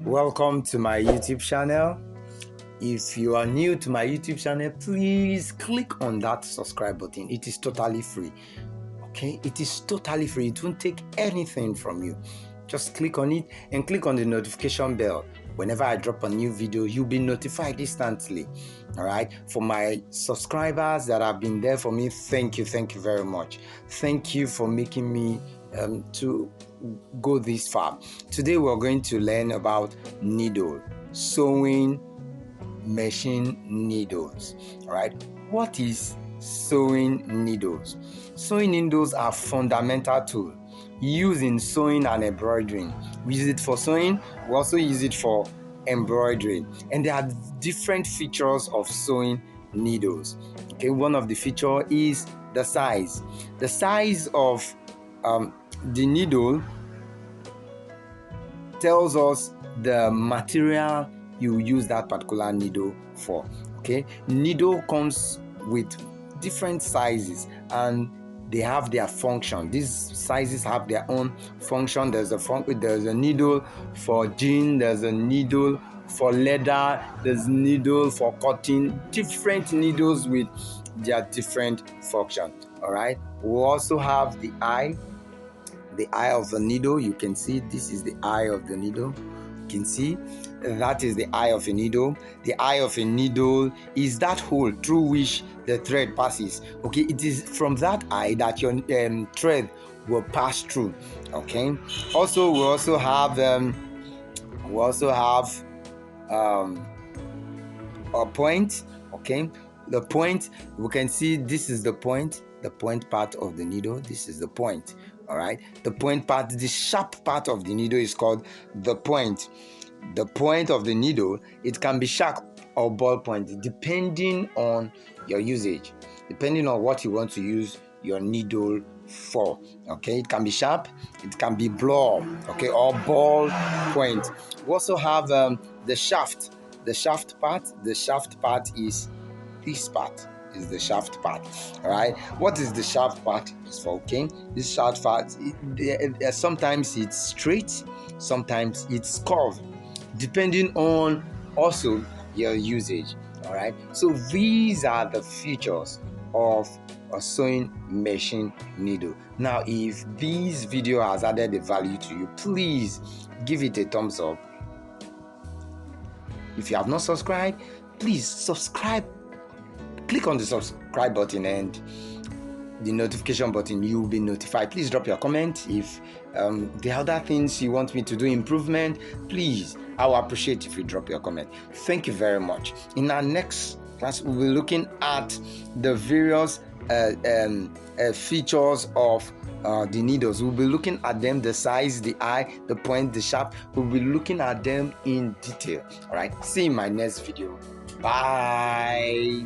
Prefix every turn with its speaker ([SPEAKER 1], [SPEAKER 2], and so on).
[SPEAKER 1] Welcome to my YouTube channel. If you are new to my YouTube channel, please click on that subscribe button. It is totally free. Okay, it is totally free. It won't take anything from you. Just click on it and click on the notification bell. Whenever I drop a new video, you'll be notified instantly. All right, for my subscribers that have been there for me, thank you very much. Thank you for making me to go this far. Today we're going to learn about needle, sewing machine needles. All right, what is sewing needles? Sewing needles are fundamental tool used in sewing and embroidering. We use it for sewing, we also use it for embroidery, and there are different features of sewing needles. Okay, one of the feature is the size. The size of the needle tells us the material you use that particular needle for. Okay, needle comes with different sizes and they have their function. These sizes have their own function. There's a needle for jean, there's a needle for leather, there's a needle for cotton, different needles with their different function. All right, we also have the eye of the needle. You can see this is the eye of the needle. You can see that is the eye of a needle. The eye of a needle is that hole through which the thread passes. Okay, it is from that eye that your thread will pass through. Okay, also we also have a point. Okay, the point, we can see this is the point part of the needle. This is the point. All right, the point part, the sharp part of the needle is called the point. The point of the needle, it can be sharp or ball point depending on your usage, depending on what you want to use your needle for. Okay, it can be sharp, it can be blow, okay, or ball point. We also have the shaft part. The shaft part is this part, is the shaft part. All right, what is the shaft part is for? Okay, this shaft part, sometimes it's straight, sometimes it's curved, depending on also your usage. All right, so these are the features of a sewing machine needle. Now, if this video has added a value to you, please give it a thumbs up. If you have not subscribed, please subscribe. Click on the subscribe button and the notification button. You will be notified. Please drop your comment. If the other things you want me to do improvement, please, I will appreciate if you drop your comment. Thank you very much. In our next class, we'll be looking at the various features of the needles. We'll be looking at them, the size, the eye, the point, the shaft. We'll be looking at them in detail. All right, see you in my next video. Bye.